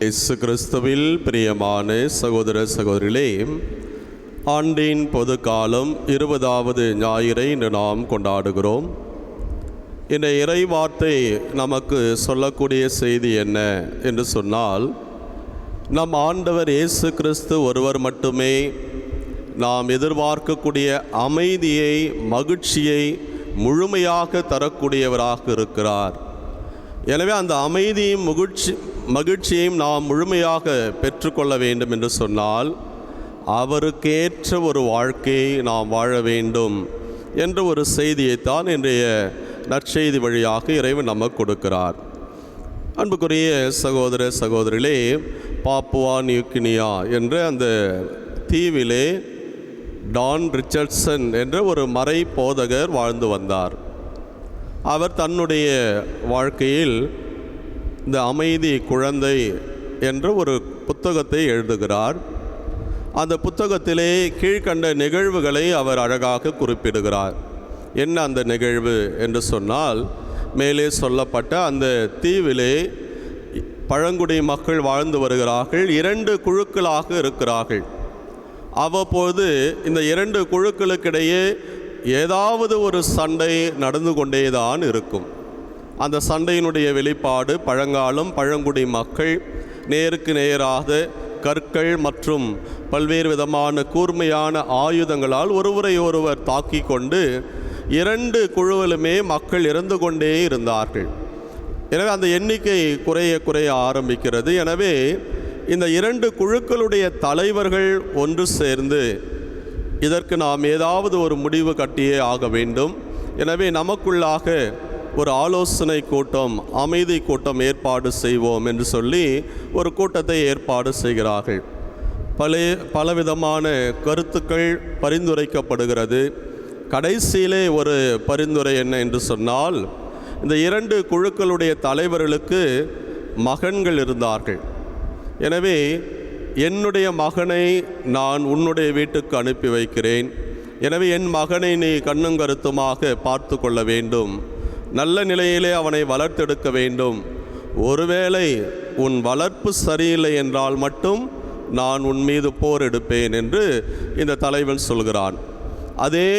இயேசு கிறிஸ்துவில் பிரியமான சகோதர சகோதரிகளே, ஆண்டின் பொது காலம் 20வது ஞாயிறை இன்று நாம் கொண்டாடுகிறோம். இந்த இறை வார்த்தை நமக்கு சொல்லக்கூடிய செய்தி என்ன என்று சொன்னால், நம் ஆண்டவர் இயேசு கிறிஸ்து ஒருவர் மட்டுமே நாம் எதிர்பார்க்கக்கூடிய அமைதியை, மகிழ்ச்சியை முழுமையாக தரக்கூடியவராக இருக்கிறார். எனவே அந்த அமைதியும் மகிழ்ச்சியையும் நாம் முழுமையாக பெற்றுக்கொள்ள வேண்டும் என்று சொன்னால், அவருக்கேற்ற ஒரு வாழ்க்கையை நாம் வாழ வேண்டும் என்ற ஒரு செய்தியைத்தான் இன்றைய நற்செய்தி வழியாக இறைவன் நமக்கு கொடுக்கிறார். அன்புக்குரிய சகோதர சகோதரிகளே, பாப்புவா நியூகினியா என்ற அந்த தீவிலே டான் ரிச்சர்ட்சன் என்ற ஒரு மறை போதகர் வாழ்ந்து வந்தார். அவர் தன்னுடைய வாழ்க்கையில் இந்த அமைதி குழந்தை என்ற ஒரு புத்தகத்தை எழுதுகிறார். அந்த புத்தகத்திலே கீழ்கண்ட நிகழ்வுகளை அவர் அழகாக குறிப்பிடுகிறார். என்ன அந்த நிகழ்வு என்று சொன்னால், மேலே சொல்லப்பட்ட அந்த தீவிலே பழங்குடி மக்கள் வாழ்ந்து வருகிறார்கள். 2 குழுக்களாக இருக்கிறார்கள். அவ்வப்போது இந்த 2 குழுக்களுக்கிடையே ஏதாவது ஒரு சண்டை நடந்து கொண்டேதான் இருக்கும். அந்த சண்டையினுடைய வெளிப்பாடு பழங்காலம் பழங்குடி மக்கள் நேருக்கு நேராக கற்கள் மற்றும் பல்வேறு விதமான கூர்மையான ஆயுதங்களால் ஒருவரை ஒருவர் தாக்கி கொண்டு 2 குழுவிலுமே மக்கள் இறந்து கொண்டே இருந்தார்கள். எனவே அந்த எண்ணிக்கை குறைய ஆரம்பிக்கிறது. எனவே இந்த 2 குழுக்களுடைய தலைவர்கள் ஒன்று சேர்ந்து, இதற்கு நாம் ஏதாவது ஒரு முடிவு கட்டியே ஆக வேண்டும், எனவே நமக்குள்ளாக ஒரு ஆலோசனை கூட்டம், அமைதி கூட்டம் ஏற்பாடு செய்வோம் என்று சொல்லி ஒரு கூட்டத்தை ஏற்பாடு செய்கிறார்கள். பலவிதமான கருத்துக்கள் பரிந்துரைக்கப்படுகிறது. கடைசியிலே ஒரு பரிந்துரை என்ன என்று சொன்னால், இந்த 2 குழுக்களுடைய தலைவர்களுக்கு மகன்கள் இருந்தார்கள். எனவே என்னுடைய மகனை நான் உன்னுடைய வீட்டுக்கு அனுப்பி வைக்கிறேன். எனவே என் மகனை நீ கண்ணும் கருத்துமாக பார்த்து கொள்ள வேண்டும், நல்ல நிலையிலே அவனை வளர்த்தெடுக்க வேண்டும். ஒருவேளை உன் வளர்ப்பு சரியில்லை என்றால் மட்டும் நான் உன் மீது போர் எடுப்பேன் என்று இந்த தலைவன் சொல்கிறான். அதே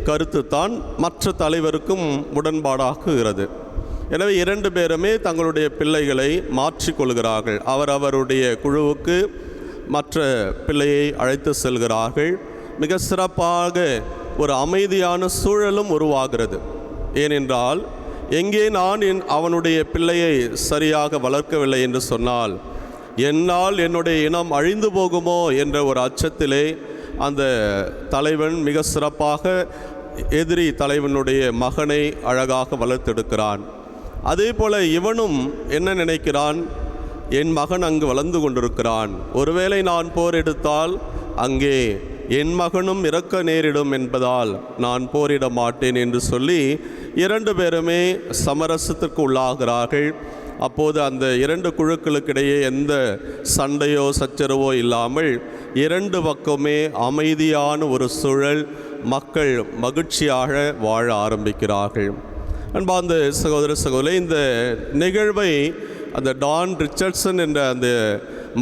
கருத்துத்தான் மற்ற தலைவருக்கும் உடன்பாடாகுகிறது. எனவே 2 பேருமே தங்களுடைய பிள்ளைகளை மாற்றிக்கொள்கிறார்கள். அவருடைய குழுவுக்கு மற்ற பிள்ளையை அழைத்து செல்கிறார்கள். மிக சிறப்பாக ஒரு அமைதியான சூழலும் உருவாகிறது. ஏனென்றால், எங்கே நான் அவனுடைய பிள்ளையை சரியாக வளர்க்கவில்லை என்று சொன்னால் என்னால் என்னுடைய இனம் அழிந்து போகுமோ என்ற ஒரு அச்சத்திலே அந்த தலைவன் மிக சிறப்பாக எதிரி தலைவனுடைய மகனை அழகாக வளர்த்தெடுக்கிறான். அதே போல் இவனும் என்ன நினைக்கிறான், என் மகன் அங்கு வளர்ந்து கொண்டிருக்கிறான், ஒருவேளை நான் போர் எடுத்தால் அங்கே என் மகனும் இறக்க நேரிடும் என்பதால் நான் போரிட மாட்டேன் என்று சொல்லி 2 பேருமே சமரசத்திற்கு உள்ளாகிறார்கள். அப்போது அந்த 2 குழுக்களுக்கிடையே எந்த சண்டையோ சச்சரவோ இல்லாமல் 2 பக்கமே அமைதியான ஒரு சூழல், மக்கள் மகிழ்ச்சியாக வாழ ஆரம்பிக்கிறார்கள். அன்பார்ந்த சகோதர சகோதரி, இந்த நிகழ்வை அந்த டான் ரிச்சர்ட்சன் என்ற அந்த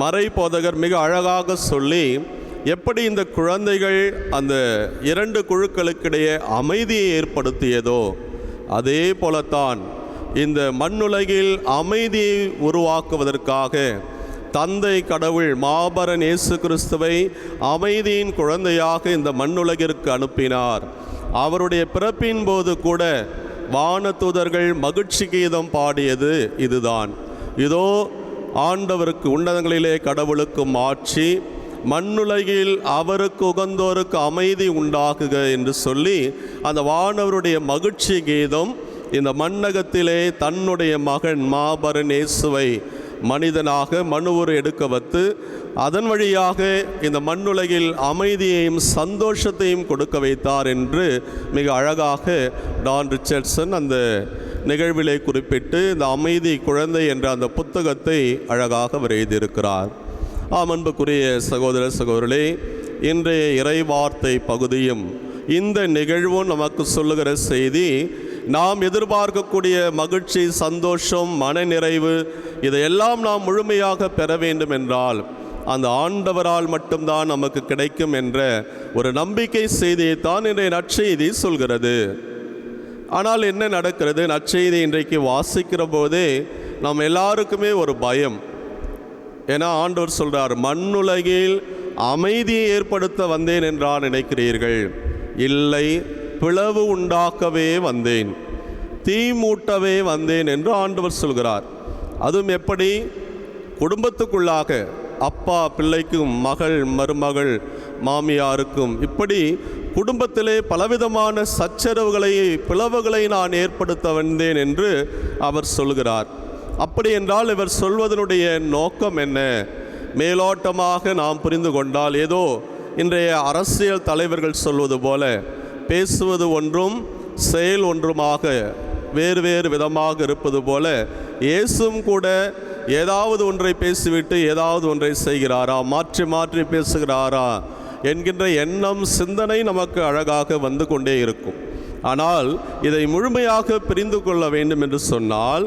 மறை போதகர் மிக அழகாக சொல்லி, எப்படி இந்த குழந்தைகள் அந்த 2 குழுக்களுக்கிடையே அமைதியை ஏற்படுத்தியதோ அதே போலத்தான் இந்த மண்ணுலகில் அமைதியை உருவாக்குவதற்காக தந்தை கடவுள் மாபரன் இயேசு கிறிஸ்துவை அமைதியின் குழந்தையாக இந்த மண்ணுலகிற்கு அனுப்பினார். அவருடைய பிறப்பின் போது கூட வானதூதர்கள் மகிழ்ச்சி கீதம் பாடியது இதுதான். இதோ ஆண்டவருக்கு உன்னதங்களிலே கடவுளுக்கும் ஆட்சி, மண்ணுலகில் அவருக்கு உகந்தோருக்கு அமைதி உண்டாகுக என்று சொல்லி அந்த வானவருடைய மகிழ்ச்சி கீதம் இந்த மண்ணகத்திலே தன்னுடைய மகன் மாபரன் இயேசுவை மனிதனாக மனுவுரு எடுக்க வைத்து அதன் வழியாக இந்த மண்ணுலகில் அமைதியையும் சந்தோஷத்தையும் கொடுக்க வைத்தார் என்று மிக அழகாக டான் ரிச்சர்ட்சன் அந்த நிகழ்விலே குறிப்பிட்டு இந்த அமைதி குழந்தை என்ற அந்த புத்தகத்தை அழகாக அவர் எழுதியிருக்கிறார். அன்புக்குரிய சகோதர சகோதரர்களே, இன்றைய இறைவார்த்தை பகுதியும் இந்த நிகழ்வும் நமக்கு சொல்லுகிற செய்தி, நாம் எதிர்பார்க்கக்கூடிய மகிழ்ச்சி, சந்தோஷம், மனநிறைவு இதையெல்லாம் நாம் முழுமையாக பெற வேண்டும் என்றால் அந்த ஆண்டவரால் மட்டும்தான் நமக்கு கிடைக்கும் என்ற ஒரு நம்பிக்கை செய்தியைத்தான் இன்றைய நற்செய்தி சொல்கிறது. ஆனால் என்ன நடக்கிறது? நற்செய்தி இன்றைக்கு வாசிக்கிற போதே நாம் எல்லாருக்குமே ஒரு பயம். ஏன்னா ஆண்டவர் சொல்கிறார், மண்ணுலகில் அமைதியை ஏற்படுத்த வந்தேன் என்றா நினைக்கிறீர்கள்? இல்லை, பிளவு உண்டாக்கவே வந்தேன், தீ மூட்டவே வந்தேன் என்று ஆண்டவர் சொல்கிறார். அதுவும் எப்படி? குடும்பத்துக்குள்ளாக அப்பா பிள்ளைக்கும், மகள் மருமகள் மாமியாருக்கும், இப்படி குடும்பத்திலே பலவிதமான சச்சரவுகளை, பிளவுகளை நான் ஏற்படுத்த வந்தேன் என்று அவர் சொல்கிறார். அப்படி என்றால் இவர் சொல்வதனுடைய நோக்கம் என்ன? மேலோட்டமாக நாம் புரிந்து கொண்டால் ஏதோ இன்றைய அரசியல் தலைவர்கள் சொல்வது போல பேசுவது ஒன்றும் செயல் ஒன்றுமாக வேறு வேறு விதமாக இருப்பது போல இயேசுவும் கூட ஏதாவது ஒன்றை பேசிவிட்டு ஏதாவது ஒன்றை செய்கிறாரா, மாற்றி மாற்றி பேசுகிறாரா என்கின்ற எண்ணம், சிந்தனை நமக்கு அழகாக வந்து கொண்டே இருக்கும். ஆனால் இதை முழுமையாக புரிந்து கொள்ள வேண்டும் என்று சொன்னால்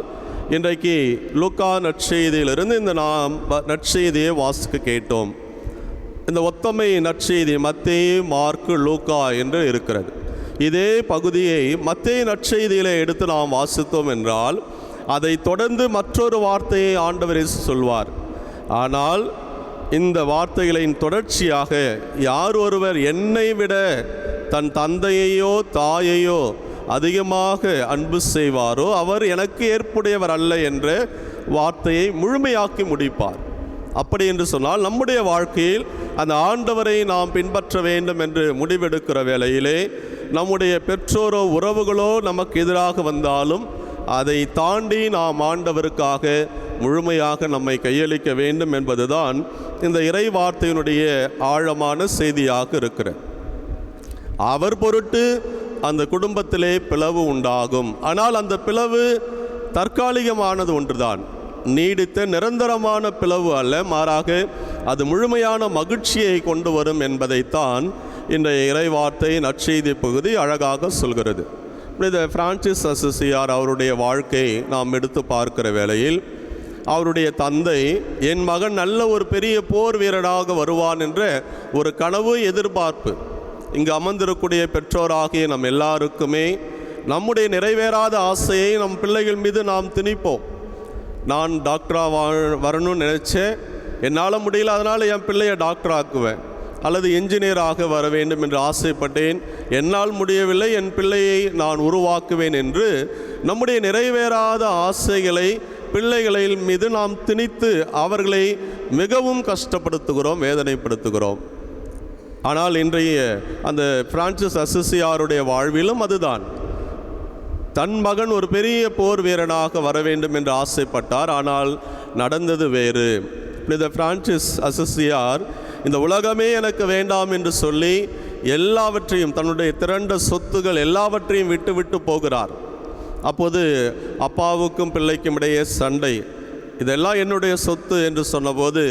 இன்றைக்கு லூக்கா நற்செய்தியிலிருந்து இந்த நாம் நற்செய்தியை வாசிக்க கேட்டோம். இந்த ஒத்தமை நற்செய்தி மத்தேயு, மார்க்கு, லூக்கா என்று இருக்கிறது. இதே பகுதியை மத்தேயு நற்செய்தியிலே எடுத்து நாம் வாசித்தோம் என்றால் அதை தொடர்ந்து மற்றொரு வார்த்தையை ஆண்டவர் இயேசு சொல்வார். ஆனால் இந்த வார்த்தைகளின் தொடர்ச்சியாக யார் ஒருவர் என்னை விட தன் தந்தையையோ தாயையோ அதிகமாக அன்பு செய்வாரோ அவர் எனக்கு ஏற்புடையவர் அல்ல என்ற வார்த்தையை முழுமையாக்கி முடிப்பார். அப்படி என்று சொன்னால் நம்முடைய வாழ்க்கையில் அந்த ஆண்டவரை நாம் பின்பற்ற வேண்டும் என்று முடிவெடுக்கிற வேளையிலே நம்முடைய பெற்றோரோ உறவுகளோ நமக்கு எதிராக வந்தாலும் அதை தாண்டி நாம் ஆண்டவருக்காக முழுமையாக நம்மை கையளிக்க வேண்டும் என்பதுதான் இந்த இறை வார்த்தையினுடைய ஆழமான செய்தியாக இருக்கிறது. அவர் பொருட்டு அந்த குடும்பத்திலே பிளவு உண்டாகும். ஆனால் அந்த பிளவு தற்காலிகமானது ஒன்றுதான், நீடித்த நிரந்தரமான பிளவு அல்ல. மாறாக அது முழுமையான மகிழ்ச்சியை கொண்டு வரும் என்பதைத்தான் இன்றைய இறைவார்த்தை நற்செய்தி பகுதி அழகாக சொல்கிறது. இந்த பிரான்சிஸ் அசிசியார் அவருடைய வாழ்க்கையை நாம் எடுத்து பார்க்கிற வேளையில் அவருடைய தந்தை, என் மகன் நல்ல ஒரு பெரிய போர் வீரராக வருவான் என்ற ஒரு கனவு, எதிர்பார்ப்பு இங்கு அமர்ந்திருக்கக்கூடிய பெற்றோராகிய நம் எல்லாருக்குமே நம்முடைய நிறைவேறாத ஆசையை நம் பிள்ளைகள் மீது நாம் திணிப்போம். நான் டாக்டராக வரணும்னு நினச்சேன், என்னால் முடியல, அதனால் என் பிள்ளையை டாக்டர் ஆக்குவேன், அல்லது என்ஜினியராக வர வேண்டும் என்று ஆசைப்பட்டேன், என்னால் முடியவில்லை, என் பிள்ளையை நான் உருவாக்குவேன் என்று நம்முடைய நிறைவேறாத ஆசைகளை பிள்ளைகளின் மீது நாம் திணித்து அவர்களை மிகவும் கஷ்டப்படுத்துகிறோம், வேதனைப்படுத்துகிறோம். ஆனால் இன்றைய அந்த பிரான்சிஸ் அசிசியாருடைய வாழ்விலும் அதுதான். தன் மகன் ஒரு பெரிய போர் வீரனாக வர வேண்டும் என்று ஆசைப்பட்டார். ஆனால் நடந்தது வேறு. இந்த பிரான்சிஸ் அசிசியார் இந்த உலகமே எனக்கு வேண்டாம் என்று சொல்லி எல்லாவற்றையும், தன்னுடைய திரண்ட சொத்துகள் எல்லாவற்றையும் விட்டு விட்டு போகிறார். அப்போது அப்பாவுக்கும் பிள்ளைக்கும் இடையே சண்டை. இதெல்லாம் என்னுடைய சொத்து என்று சொன்னபோது,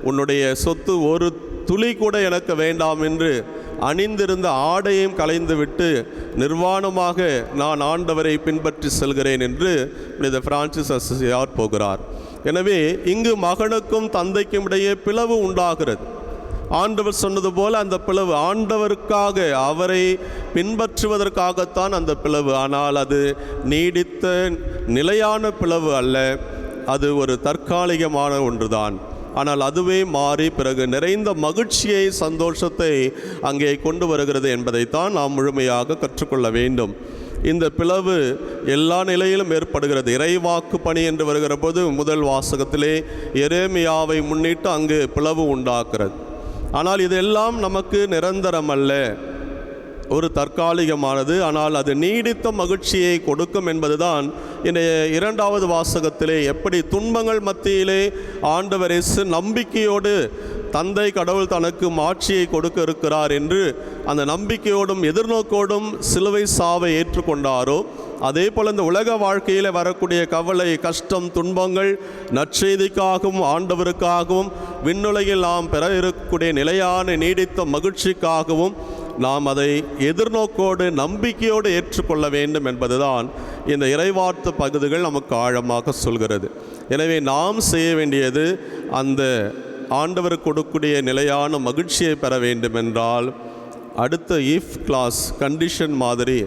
உன்னுடைய சொத்து ஒரு துளி கூட எனக்கு வேண்டாம் என்று அணிந்திருந்த ஆடையும் களைந்துவிட்டு நிர்வாணமாக நான் ஆண்டவரை பின்பற்றி செல்கிறேன் என்று இந்த பிரான்சிஸ் அசிசியார் போகிறார். எனவே இங்கு மகனுக்கும் தந்தைக்கும் இடையே பிளவு உண்டாகிறது. ஆண்டவர் சொன்னது போல அந்த பிளவு ஆண்டவருக்காக, அவரை பின்பற்றுவதற்காகத்தான் அந்த பிளவு. ஆனால் அது நீடித்த நிலையான பிளவு அல்ல, அது ஒரு தற்காலிகமான ஒன்றுதான். ஆனால் அதுவே மாறி பிறகு நிறைந்த மகிழ்ச்சியை, சந்தோஷத்தை அங்கே கொண்டு வருகிறது என்பதைத்தான் நாம் முழுமையாக கற்றுக்கொள்ள வேண்டும். இந்த பிளவு எல்லா நிலையிலும் ஏற்படுகிறது. இறைவாக்கு பணி என்று வருகிற போது முதல் வாசகத்திலே எரேமியாவை முன்னிட்டு அங்கு பிளவு உண்டாக்குறது. ஆனால் இதெல்லாம் நமக்கு நிரந்தரம் அல்ல, ஒரு தற்காலிகமானது. ஆனால் அது நீடித்த மகிழ்ச்சியை கொடுக்கும் என்பதுதான் இன்றைய இரண்டாவது வாசகத்திலே எப்படி துன்பங்கள் மத்தியிலே ஆண்டவர் இயேசு நம்பிக்கையோடு தந்தை கடவுள் தனக்கு மாட்சியை கொடுக்க இருக்கிறார் என்று அந்த நம்பிக்கையோடும் எதிர்நோக்கோடும் சிலுவை சாவை ஏற்றுக்கொண்டாரோ, அதே போல் இந்த உலக வாழ்க்கையில் வரக்கூடிய கவலை, கஷ்டம், துன்பங்கள் நற்செய்திக்காகவும் ஆண்டவருக்காகவும் விண்ணுலகில் நாம் பெற இருக்கக்கூடிய நிலையான நீடித்த மகிழ்ச்சிக்காகவும் நாம் அதை எதிர்நோக்கோடு நம்பிக்கையோடு ஏற்றுக்கொள்ள வேண்டும் என்பதுதான் இந்த இறைவார்த்தை பகுதிகள் நமக்கு ஆழமாக சொல்கிறது. எனவே நாம் செய்ய வேண்டியது அந்த ஆண்டவர் கொடுக்கக்கூடிய நிலையான மகிழ்ச்சியை பெற வேண்டும் என்றால் அடுத்த இஃப் கிளாஸ் கண்டிஷன் மாதிரி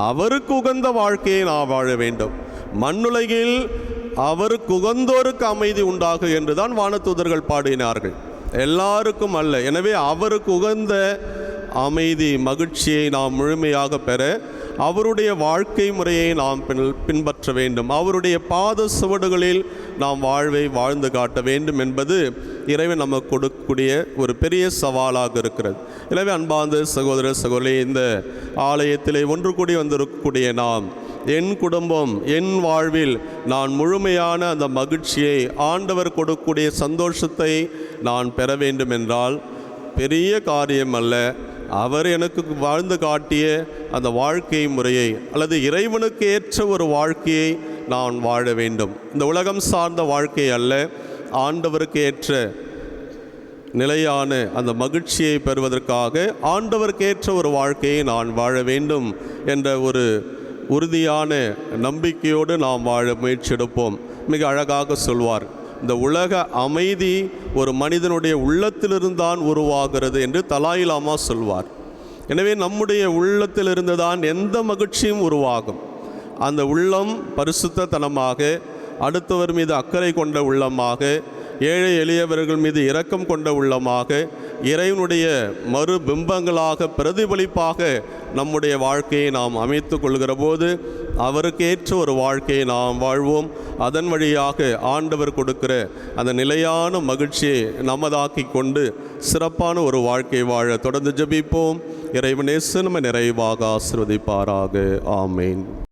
அவருக்கு உகந்த வாழ்க்கையை நாம் வாழ வேண்டும். மண்ணுலகில் அவருக்கு உகந்தோருக்கு அமைதி உண்டாகு என்று தான் வானதூதர்கள் பாடினார்கள், எல்லாருக்கும் அல்ல. எனவே அவருக்கு உகந்த அமைதி மகிழ்ச்சியை நாம் முழுமையாக பெற அவருடைய வாழ்க்கை முறையை நாம் பின்பற்ற வேண்டும். அவருடைய பாத சுவடுகளில் நாம் வாழ்வை வாழ்ந்து காட்ட வேண்டும் என்பது இறைவன் நமக்கு கொடுக்கக்கூடிய ஒரு பெரிய சவாலாக இருக்கிறது. எனவே அன்பார்ந்த சகோதர சகோதரி, இந்த ஆலயத்திலே ஒன்று கூடி வந்திருக்கக்கூடிய நாம் என் குடும்பம் என் வாழ்வில் நான் முழுமையான அந்த மகிழ்ச்சியை ஆண்டவர் கொடுக்கக்கூடிய சந்தோஷத்தை நான் பெற வேண்டும் என்றால் பெரிய காரியம் அல்ல, அவர் எனக்கு வாழ்ந்து காட்டிய அந்த வாழ்க்கை முறையை அல்லது இறைவனுக்கு ஏற்ற ஒரு வாழ்க்கையை நான் வாழ வேண்டும். இந்த உலகம் சார்ந்த வாழ்க்கை அல்ல, ஆண்டவருக்கு ஏற்ற நிலையான அந்த மகிழ்ச்சியை பெறுவதற்காக ஆண்டவருக்கு ஏற்ற ஒரு வாழ்க்கையை நான் வாழ வேண்டும் என்ற ஒரு உறுதியான நம்பிக்கையோடு நாம் வாழ முயற்சி எடுப்போம். மிக அழகாக சொல்வார், இந்த உலக அமைதி ஒரு மனிதனுடைய உள்ளத்திலிருந்தான் உருவாகிறது என்று தலாய் லாமா சொல்வார். எனவே நம்முடைய உள்ளத்திலிருந்து தான் எந்த மகிழ்ச்சியும் உருவாகும். அந்த உள்ளம் பரிசுத்தத்தனமாக, அடுத்தவர் மீது அக்கறை கொண்ட உள்ளமாக, ஏழை எளியவர்கள் மீது இரக்கம் கொண்ட உள்ளமாக, இறைவனுடைய மறு பிம்பங்களாக பிரதிபலிப்பாக நம்முடைய வாழ்க்கையை நாம் அமைத்து கொள்கிற போது அவருக்கு ஏற்ற ஒரு வாழ்க்கையை நாம் வாழ்வோம். அதன் வழியாக ஆண்டவர் கொடுக்கிற அந்த நிலையான மகிழ்ச்சியை நமதாக்கி கொண்டு சிறப்பான ஒரு வாழ்க்கை வாழ தொடர்ந்து ஜெபிப்போம். இறைவன் இயேசு நம்மை நிறைவாக ஆசீர்வதிப்பாராக. ஆமேன்.